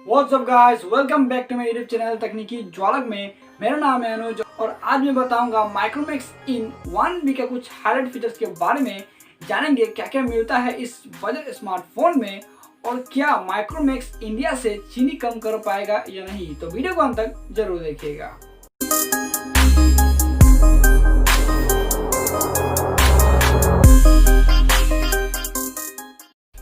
What's up guys, welcome back to my YouTube channel Takniki Jwalak में। मेरा नाम है अनुज और आज मैं बताऊंगा माइक्रोमैक्स इन 1B के कुछ हाईलाइट फीचर्स के बारे में। जानेंगे क्या क्या मिलता है इस बजट स्मार्टफोन में और क्या माइक्रोमैक्स इंडिया से चीनी कम कर पाएगा या नहीं। तो वीडियो को अंत तक जरूर देखिएगा।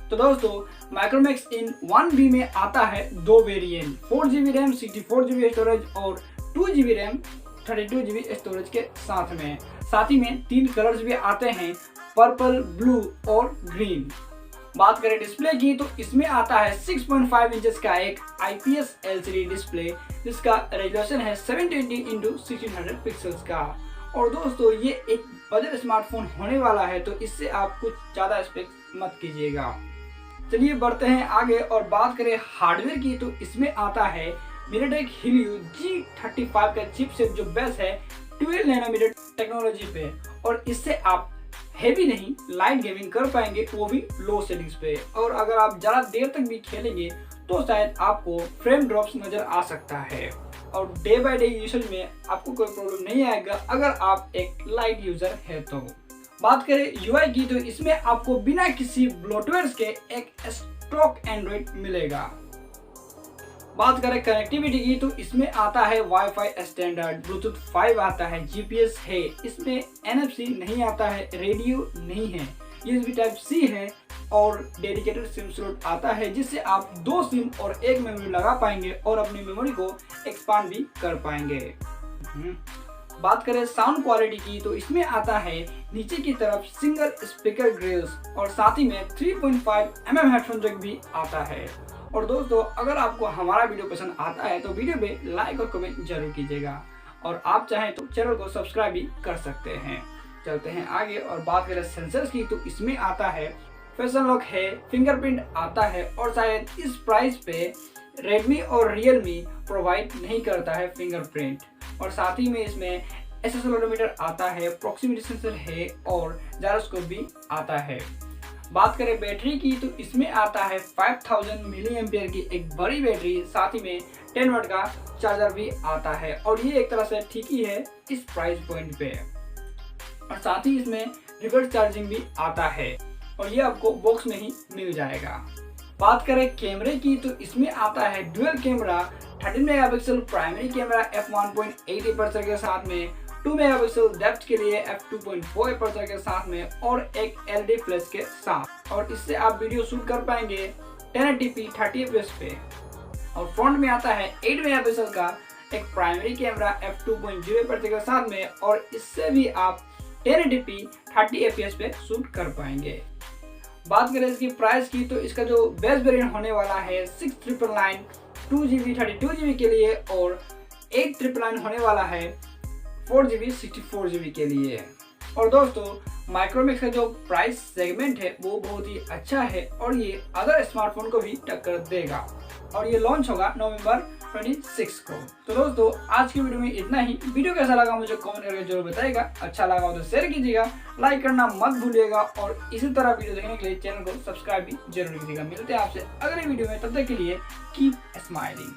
तो दोस्तों, माइक्रोमैक्स इन 1B में आता है दो variant, 4GB RAM 64GB storage और 2GB रैम 32GB स्टोरेज के साथ ही में 3 कलर्स भी आते हैं, पर्पल, ब्लू और ग्रीन। बात करें डिस्प्ले की तो इसमें आता है 6.5 इंचेस का एक IPS LCD डिस्प्ले जिसका रेजोल्यूशन है 720x1600 पिक्सल्स का। और दोस्तों, ये एक बजट स्मार्टफोन होने वाला है तो इससे आप कुछ ज़्यादा एक्सपेक्ट मत कीजिएगा। चलिए बढ़ते हैं आगे और बात करें हार्डवेयर की तो इसमें आता है mediatek Helio G35 का चिपसेट जो बेस है 12 नैनोमीटर टेक्नोलॉजी पे, और इससे आप हेवी नहीं लाइट गेमिंग कर पाएंगे, वो भी लो सेटिंग्स पे। और अगर आप ज़्यादा देर तक भी खेलेंगे तो शायद आपको फ्रेम ड्रॉप्स नज़र आ सकता है और डे बाय डे यूसेज में आपको कोई प्रॉब्लम नहीं आएगा अगर आप एक लाइट यूज़र है तो। बात करें UI की तो इसमें आपको बिना किसी ब्लोटवेयर के एक स्टॉक एंड्रॉइड मिलेगा। बात करें कनेक्टिविटी की तो इसमें आता है वाईफाई स्टैंडर्ड, ब्लूटूथ 5 आता है, GPS है, इसमें NFC नहीं आता है, रेडियो नहीं है, USB Type-C है और डेडिकेटेड सिम स्लॉट आता है जिससे आप 2 सिम और 1 मेमोरी लगा पाएंगे और अपनी मेमोरी को एक्सपांड भी कर पाएंगे। बात करें साउंड क्वालिटी की तो इसमें आता है नीचे की तरफ सिंगल स्पीकर ग्रिल्स और साथ ही में 3.5mm हेडफोन जैक भी आता है। और दोस्तों, अगर आपको हमारा वीडियो पसंद आता है तो वीडियो पे लाइक और कमेंट जरूर कीजिएगा और आप चाहें तो चैनल को सब्सक्राइब भी कर सकते हैं। चलते हैं आगे और बात करें सेंसर्स की तो इसमें आता है faceunlock है, फिंगरप्रिंट आता है और शायद इस प्राइस पे रेडमी और रियलमी प्रोवाइड नहीं करता है फिंगरप्रिंट। और साथ ही में इसमें accelerometer आता है, प्रॉक्सिमिटी सेंसर है और जायरोस्कोप भी आता है। बात करें बैटरी की तो इसमें आता है 5000 mAh की एक बड़ी बैटरी, साथ ही में 10 वाट का चार्जर भी आता है और ये एक तरह से ठीक ही है इस प्राइस पॉइंट पे। और साथ ही इसमें रिवर्स चार्जिंग भी आता है और ये आपको बॉक्स में ही मिल जाएगा। बात करें कैमरे की तो इसमें आता है dual camera, 13 megapixel primary camera f1.8 aperture के साथ में, 2 मेगापिक्सल डेप्थ के लिए f2.4 एपर्चर के साथ में और एक LED फ्लैश के साथ। और इससे आप वीडियो शूट कर पाएंगे 1080p 30fps पे। और फ्रंट में आता है 8 मेगापिक्सल का एक प्राइमरी कैमरा f2.0 एपर्चर के साथ में और इससे भी आप 1080p 30fps पे शूट कर पाएंगे। बात करें इसकी प्राइस की तो इसका जो बेस्ट वेरिएंट होने वाला है 6999 2GB 32GB के लिए और 8999 होने वाला है 4GB 64GB के लिए। और दोस्तों, माइक्रोमैक्स का जो प्राइस सेगमेंट है वो बहुत ही अच्छा है और ये अदर स्मार्टफोन को भी टक्कर देगा और ये लॉन्च होगा नवंबर 26 को। तो दोस्तों, आज की वीडियो में इतना ही। वीडियो कैसा लगा मुझे कमेंट करके जरूर बताइएगा। अच्छा लगा हो तो शेयर कीजिएगा, लाइक करना मत भूलिएगा और इसी तरह वीडियो देखने के लिए चैनल को सब्सक्राइब भी जरूर कीजिएगा। मिलते हैं आपसे अगले वीडियो में, तब तक के लिए कीप स्माइलिंग।